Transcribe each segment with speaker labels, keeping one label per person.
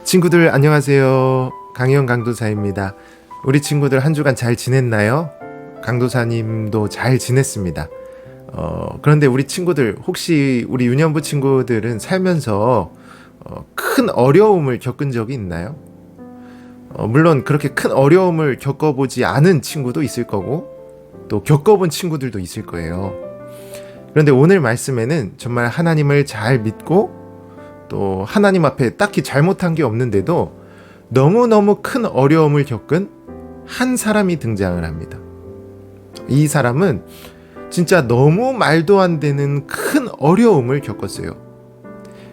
Speaker 1: 친구들 안녕하세요. 강희영 강도사입니다. 우리 친구들 한 주간 잘 지냈나요? 강도사님도 잘 지냈습니다. 그런데 우리 친구들 혹시 우리 유년부 친구들은 살면서 큰 어려움을 겪은 적이 있나요? 물론 그렇게 큰 어려움을 겪어보지 않은 친구도 있을 거고 또 겪어본 친구들도 있을 거예요. 그런데 오늘 말씀에는 정말 하나님을 잘 믿고 또 하나님 앞에 딱히 잘못한 게 없는데도 너무너무 큰 어려움을 겪은 한 사람이 등장을 합니다. 이 사람은 진짜 너무 말도 안 되는 큰 어려움을 겪었어요.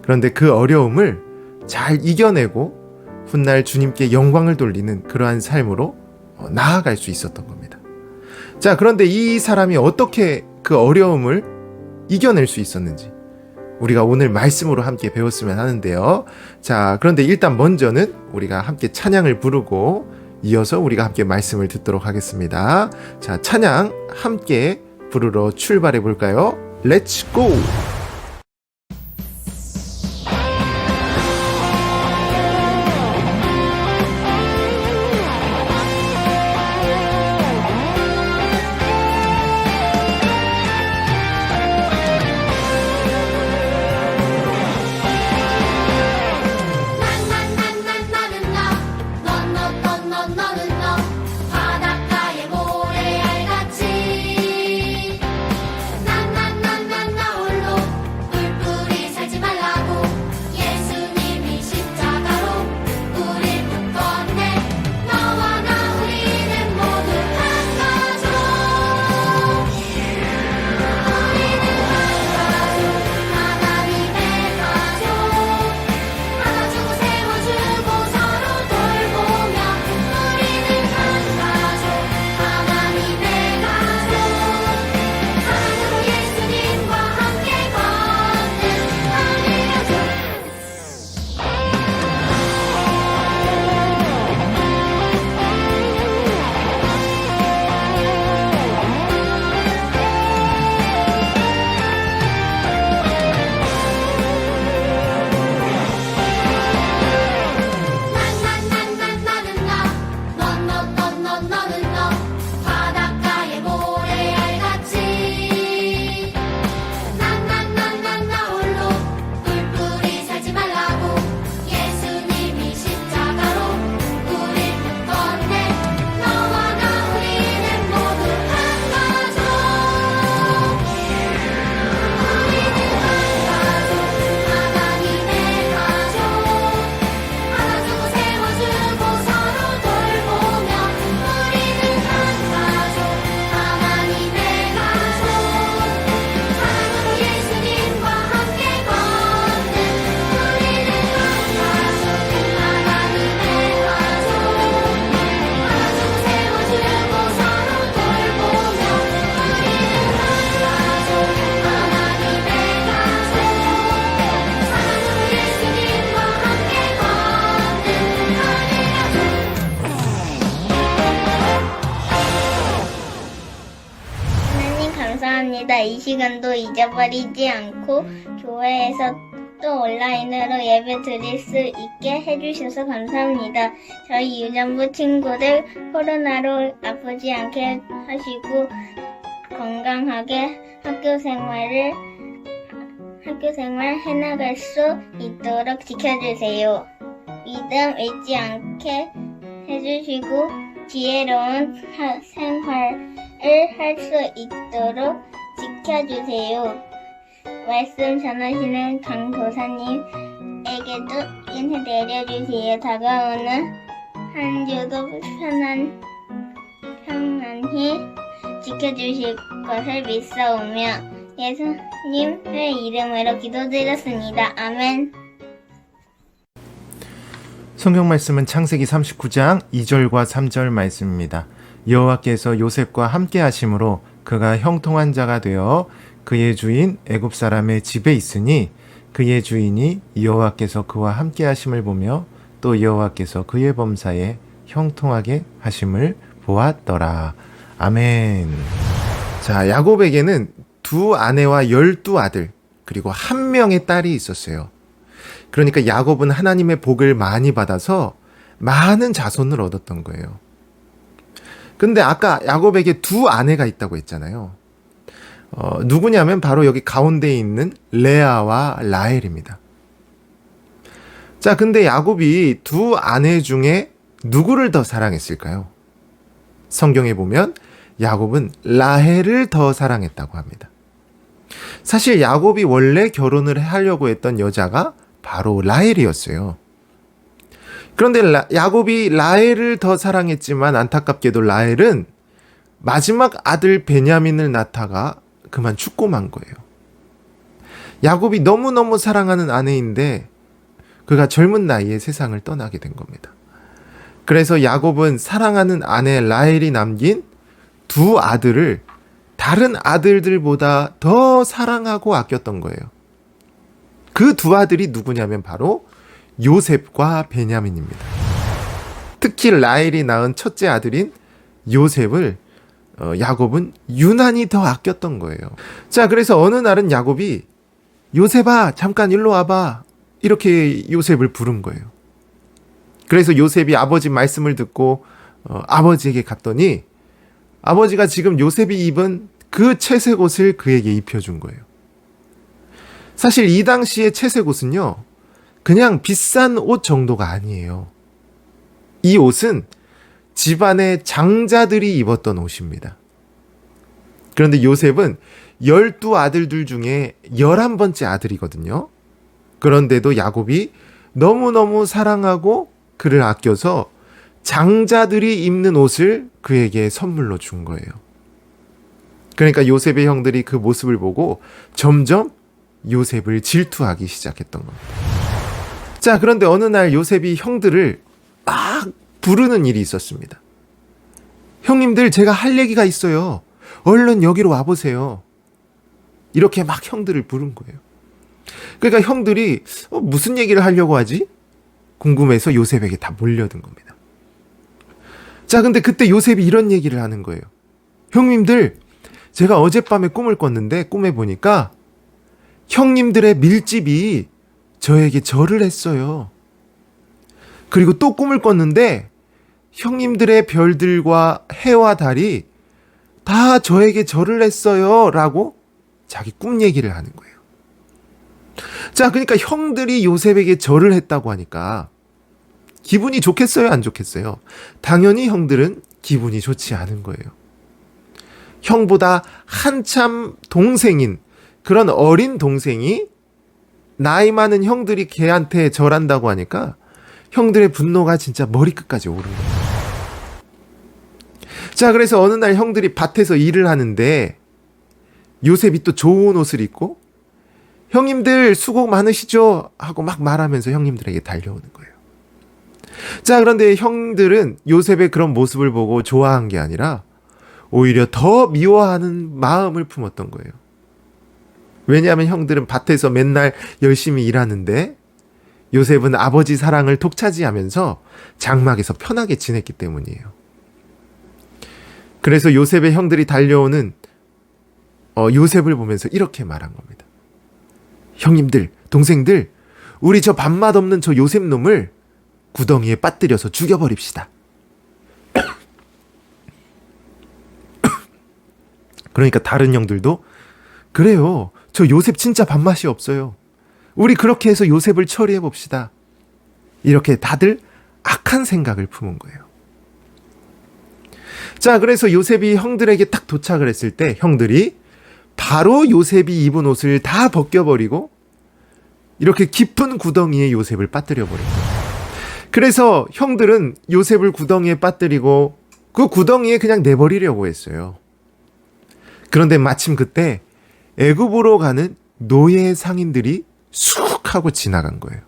Speaker 1: 그런데 그 어려움을 잘 이겨내고 훗날 주님께 영광을 돌리는 그러한 삶으로 나아갈 수 있었던 겁니다. 자, 그런데 이 사람이 어떻게 그 어려움을 이겨낼 수 있었는지 우리가 오늘 말씀으로 함께 배웠으면 하는데요. 자, 그런데 일단 먼저는 우리가 함께 찬양을 부르고 이어서 우리가 함께 말씀을 듣도록 하겠습니다. 자, 찬양 함께 부르러 출발해 볼까요? 렛츠 고!
Speaker 2: 감사합니다. 이 시간도 잊어버리지 않고 교회에서 또 온라인으로 예배 드릴 수 있게 해주셔서 감사합니다. 저희 유년부 친구들 코로나로 아프지 않게 하시고 건강하게 학교 생활 해나갈 수 있도록 지켜주세요. 믿음 잃지 않게 해주시고 지혜로운 생활을 할 수 있도록 지켜주세요. 말씀 전하시는 강도사님에게도 인해 내려주세요. 다가오는 한 주도 편안히 지켜주실 것을 믿사오며 예수님의 이름으로 기도드렸습니다. 아멘.
Speaker 1: 성경 말씀은 창세기 39장 2절과 3절 말씀입니다. 여호와께서 요셉과 함께 하심으로 그가 형통한 자가 되어 그의 주인 애굽 사람의 집에 있으니 그의 주인이 여호와께서 그와 함께 하심을 보며 또 여호와께서 그의 범사에 형통하게 하심을 보았더라. 아멘. 자, 야곱에게는 2아내와 12아들, 그리고 1명의 딸이 있었어요. 그러니까 야곱은 하나님의 복을 많이 받아서 많은 자손을 얻었던 거예요. 근데 아까 야곱에게 2아내가 있다고 했잖아요. 누구냐면 바로 여기 가운데에 있는 레아와 라헬입니다. 자, 근데 야곱이 2아내 중에 누구를 더 사랑했을까요? 성경에 보면 야곱은 라헬을 더 사랑했다고 합니다. 사실 야곱이 원래 결혼을 하려고 했던 여자가 바로 라헬이었어요. 그런데 야곱이 라헬을 더 사랑했지만 안타깝게도 라헬은 마지막 아들 베냐민을 낳다가 그만 죽고 만 거예요. 야곱이 너무너무 사랑하는 아내인데 그가 젊은 나이에 세상을 떠나게 된 겁니다. 그래서 야곱은 사랑하는 아내 라헬이 남긴 2아들을 다른 아들들보다 더 사랑하고 아꼈던 거예요. 그 2아들이 누구냐면 바로 요셉과 베냐민입니다. 특히 라헬이 낳은 첫째 아들인 요셉을 야곱은 유난히 더 아꼈던 거예요. 자, 그래서 어느 날은 야곱이 요셉아, 잠깐 일로 와봐. 이렇게 요셉을 부른 거예요. 그래서 요셉이 아버지 말씀을 듣고 아버지에게 갔더니 아버지가 지금 요셉이 입은 그 채색 옷을 그에게 입혀준 거예요. 사실 이 당시의 채색 옷은요, 그냥 비싼 옷 정도가 아니에요. 이 옷은 집안의 장자들이 입었던 옷입니다. 그런데 요셉은 12아들들 중에 11번째 아들이거든요. 그런데도 야곱이 너무너무 사랑하고 그를 아껴서 장자들이 입는 옷을 그에게 선물로 준 거예요. 그러니까 요셉의 형들이 그 모습을 보고 점점 요셉을 질투하기 시작했던 겁니다. 자, 그런데 어느 날 요셉이 형들을 막 부르는 일이 있었습니다. 형님들, 제가 할 얘기가 있어요. 얼른 여기로 와보세요. 이렇게 막 형들을 부른 거예요. 그러니까 형들이 무슨 얘기를 하려고 하지? 궁금해서 요셉에게 다 몰려든 겁니다. 자, 근데 그때 요셉이 이런 얘기를 하는 거예요. 형님들, 제가 어젯밤에 꿈을 꿨는데 꿈에 보니까 형님들의 밀집이 저에게 절을 했어요. 그리고 또 꿈을 꿨는데 형님들의 별들과 해와 달이 다 저에게 절을 했어요. 라고 자기 꿈 얘기를 하는 거예요. 자, 그러니까 형들이 요셉에게 절을 했다고 하니까 기분이 좋겠어요? 안 좋겠어요? 당연히 형들은 기분이 좋지 않은 거예요. 형보다 한참 동생인 그런 어린 동생이 나이 많은 형들이 걔한테 절한다고 하니까 형들의 분노가 진짜 머리끝까지 오른 거예요. 자, 그래서 어느 날 형들이 밭에서 일을 하는데 요셉이 또 좋은 옷을 입고 형님들 수고 많으시죠? 하고 막 말하면서 형님들에게 달려오는 거예요. 자, 그런데 형들은 요셉의 그런 모습을 보고 좋아한 게 아니라 오히려 더 미워하는 마음을 품었던 거예요. 왜냐하면 형들은 밭에서 맨날 열심히 일하는데 요셉은 아버지 사랑을 독차지하면서 장막에서 편하게 지냈기 때문이에요. 그래서 요셉의 형들이 달려오는 요셉을 보면서 이렇게 말한 겁니다. 형님들, 동생들, 우리 저 밥맛 없는 저 요셉 놈을 구덩이에 빠뜨려서 죽여버립시다. 그러니까 다른 형들도 그래요. 저 요셉 진짜 밥맛이 없어요. 우리 그렇게 해서 요셉을 처리해 봅시다. 이렇게 다들 악한 생각을 품은 거예요. 자, 그래서 요셉이 형들에게 딱 도착을 했을 때 형들이 바로 요셉이 입은 옷을 다 벗겨버리고 이렇게 깊은 구덩이에 요셉을 빠뜨려 버린 거예요. 그래서 형들은 요셉을 구덩이에 빠뜨리고 그 구덩이에 그냥 내버리려고 했어요. 그런데 마침 그때 애굽으로 가는 노예 상인들이 쑥 하고 지나간 거예요.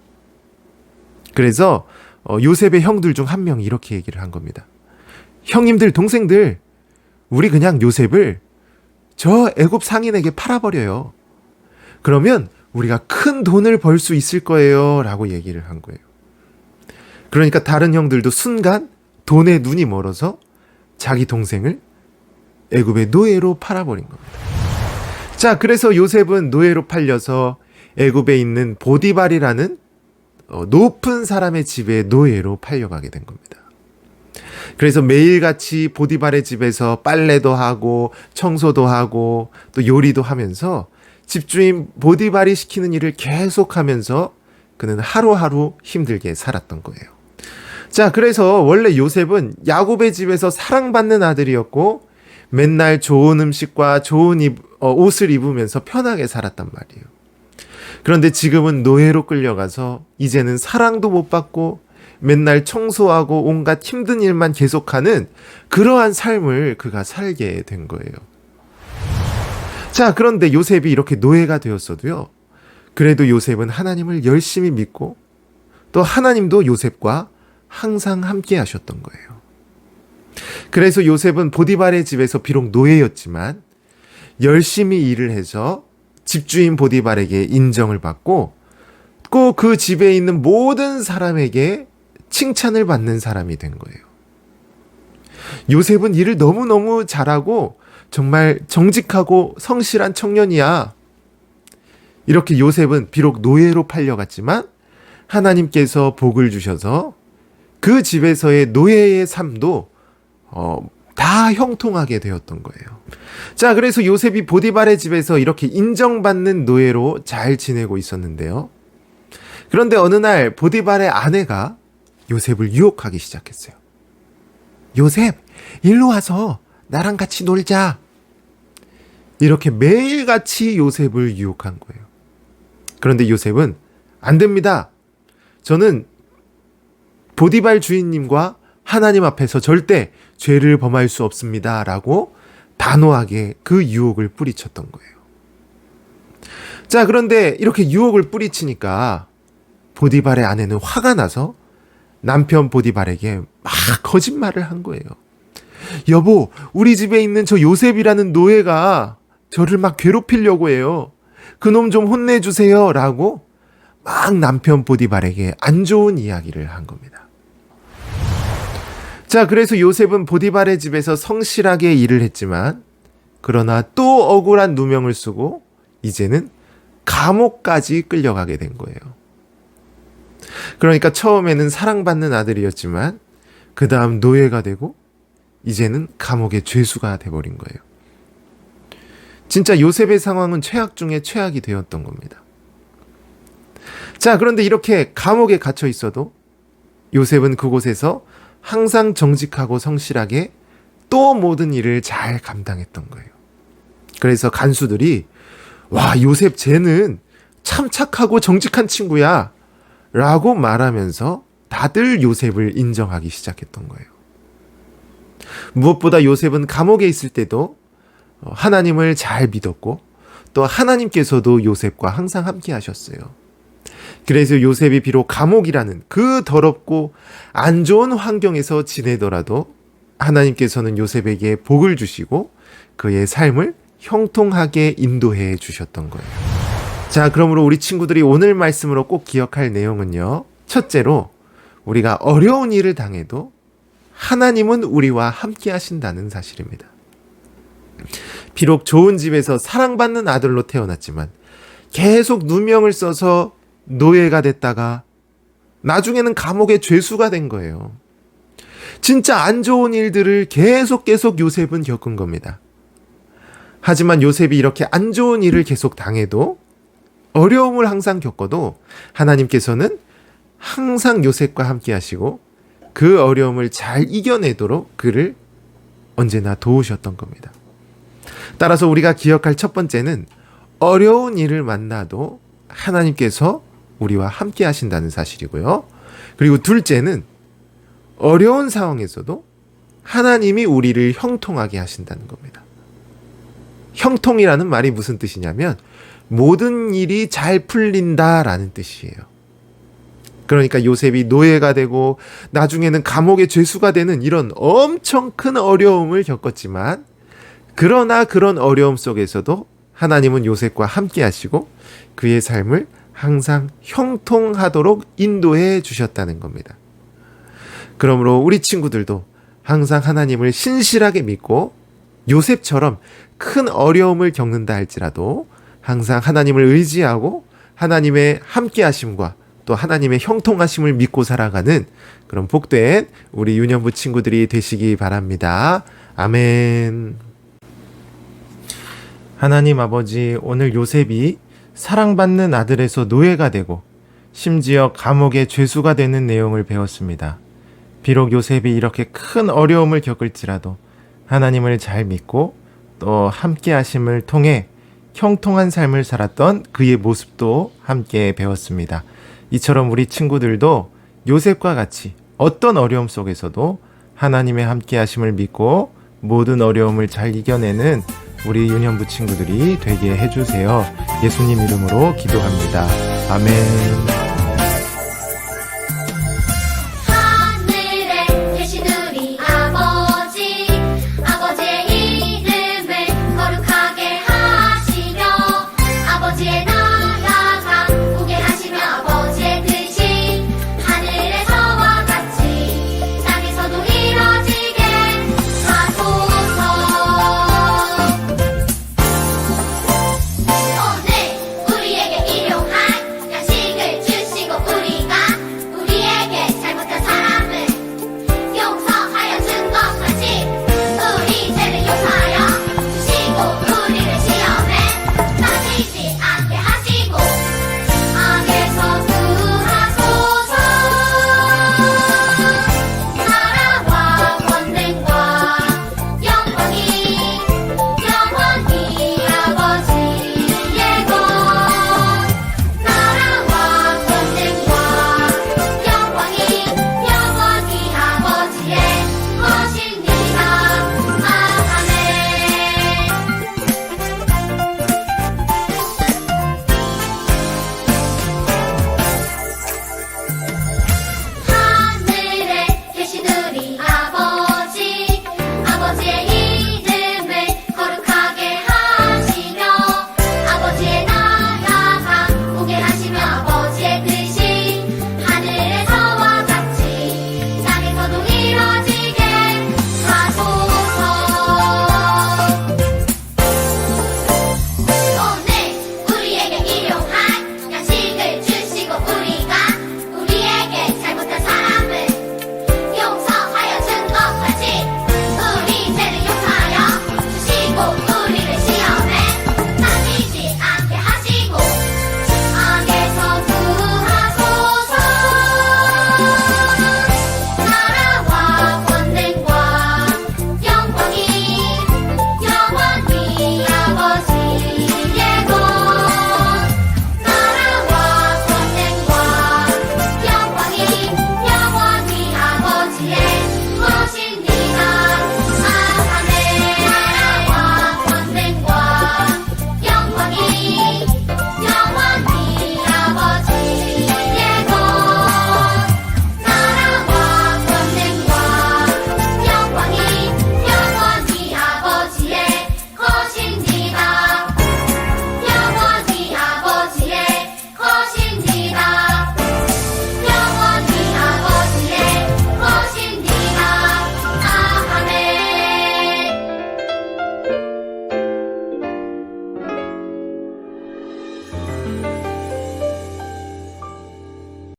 Speaker 1: 그래서 요셉의 형들 중 한 명이 이렇게 얘기를 한 겁니다. 형님들, 동생들, 우리 그냥 요셉을 저 애굽 상인에게 팔아버려요. 그러면 우리가 큰 돈을 벌 수 있을 거예요. 라고 얘기를 한 거예요. 그러니까 다른 형들도 순간 돈에 눈이 멀어서 자기 동생을 애굽의 노예로 팔아버린 겁니다. 자, 그래서 요셉은 노예로 팔려서 애굽에 있는 보디발이라는 높은 사람의 집에 노예로 팔려가게 된 겁니다. 그래서 매일같이 보디발의 집에서 빨래도 하고 청소도 하고 또 요리도 하면서 집주인 보디발이 시키는 일을 계속하면서 그는 하루하루 힘들게 살았던 거예요. 자, 그래서 원래 요셉은 야곱의 집에서 사랑받는 아들이었고 맨날 좋은 음식과 좋은 옷을 입으면서 편하게 살았단 말이에요. 그런데 지금은 노예로 끌려가서 이제는 사랑도 못 받고 맨날 청소하고 온갖 힘든 일만 계속하는 그러한 삶을 그가 살게 된 거예요. 자, 그런데 요셉이 이렇게 노예가 되었어도요, 그래도 요셉은 하나님을 열심히 믿고 또 하나님도 요셉과 항상 함께 하셨던 거예요. 그래서 요셉은 보디발의 집에서 비록 노예였지만 열심히 일을 해서 집주인 보디발에게 인정을 받고 꼭 그 집에 있는 모든 사람에게 칭찬을 받는 사람이 된 거예요. 요셉은 일을 너무너무 잘하고 정말 정직하고 성실한 청년이야. 이렇게 요셉은 비록 노예로 팔려갔지만 하나님께서 복을 주셔서 그 집에서의 노예의 삶도 다 형통하게 되었던 거예요. 자, 그래서 요셉이 보디발의 집에서 이렇게 인정받는 노예로 잘 지내고 있었는데요. 그런데 어느 날 보디발의 아내가 요셉을 유혹하기 시작했어요. 요셉, 일로 와서 나랑 같이 놀자. 이렇게 매일같이 요셉을 유혹한 거예요. 그런데 요셉은 안 됩니다. 저는 보디발 주인님과 하나님 앞에서 절대 죄를 범할 수 없습니다. 라고 단호하게 그 유혹을 뿌리쳤던 거예요. 자, 그런데 이렇게 유혹을 뿌리치니까 보디발의 아내는 화가 나서 남편 보디발에게 막 거짓말을 한 거예요. 여보, 우리 집에 있는 저 요셉이라는 노예가 저를 막 괴롭히려고 해요. 그놈 좀 혼내주세요. 라고 막 남편 보디발에게 안 좋은 이야기를 한 겁니다. 자, 그래서 요셉은 보디발의 집에서 성실하게 일을 했지만 그러나 또 억울한 누명을 쓰고 이제는 감옥까지 끌려가게 된 거예요. 그러니까 처음에는 사랑받는 아들이었지만 그 다음 노예가 되고 이제는 감옥의 죄수가 돼버린 거예요. 진짜 요셉의 상황은 최악 중에 최악이 되었던 겁니다. 자, 그런데 이렇게 감옥에 갇혀 있어도 요셉은 그곳에서 항상 정직하고 성실하게 또 모든 일을 잘 감당했던 거예요. 그래서 간수들이 와, 요셉 쟤는 참 착하고 정직한 친구야 라고 말하면서 다들 요셉을 인정하기 시작했던 거예요. 무엇보다 요셉은 감옥에 있을 때도 하나님을 잘 믿었고 또 하나님께서도 요셉과 항상 함께 하셨어요. 그래서 요셉이 비록 감옥이라는 그 더럽고 안 좋은 환경에서 지내더라도 하나님께서는 요셉에게 복을 주시고 그의 삶을 형통하게 인도해 주셨던 거예요. 자, 그러므로 우리 친구들이 오늘 말씀으로 꼭 기억할 내용은요. 첫째로 우리가 어려운 일을 당해도 하나님은 우리와 함께 하신다는 사실입니다. 비록 좋은 집에서 사랑받는 아들로 태어났지만 계속 누명을 써서 노예가 됐다가 나중에는 감옥의 죄수가 된 거예요. 진짜 안 좋은 일들을 계속 요셉은 겪은 겁니다. 하지만 요셉이 이렇게 안 좋은 일을 계속 당해도 어려움을 항상 겪어도 하나님께서는 항상 요셉과 함께 하시고 그 어려움을 잘 이겨내도록 그를 언제나 도우셨던 겁니다. 따라서 우리가 기억할 첫 번째는 어려운 일을 만나도 하나님께서 우리와 함께 하신다는 사실이고요. 그리고 둘째는 어려운 상황에서도 하나님이 우리를 형통하게 하신다는 겁니다. 형통이라는 말이 무슨 뜻이냐면 모든 일이 잘 풀린다라는 뜻이에요. 그러니까 요셉이 노예가 되고 나중에는 감옥의 죄수가 되는 이런 엄청 큰 어려움을 겪었지만 그러나 그런 어려움 속에서도 하나님은 요셉과 함께 하시고 그의 삶을 항상 형통하도록 인도해 주셨다는 겁니다. 그러므로 우리 친구들도 항상 하나님을 신실하게 믿고 요셉처럼 큰 어려움을 겪는다 할지라도 항상 하나님을 의지하고 하나님의 함께 하심과 또 하나님의 형통하심을 믿고 살아가는 그런 복된 우리 유년부 친구들이 되시기 바랍니다. 아멘. 하나님 아버지, 오늘 요셉이 사랑받는 아들에서 노예가 되고 심지어 감옥의 죄수가 되는 내용을 배웠습니다. 비록 요셉이 이렇게 큰 어려움을 겪을지라도 하나님을 잘 믿고 또 함께 하심을 통해 형통한 삶을 살았던 그의 모습도 함께 배웠습니다. 이처럼 우리 친구들도 요셉과 같이 어떤 어려움 속에서도 하나님의 함께 하심을 믿고 모든 어려움을 잘 이겨내는 우리 유년부 친구들이 되게 해주세요. 예수님 이름으로 기도합니다. 아멘.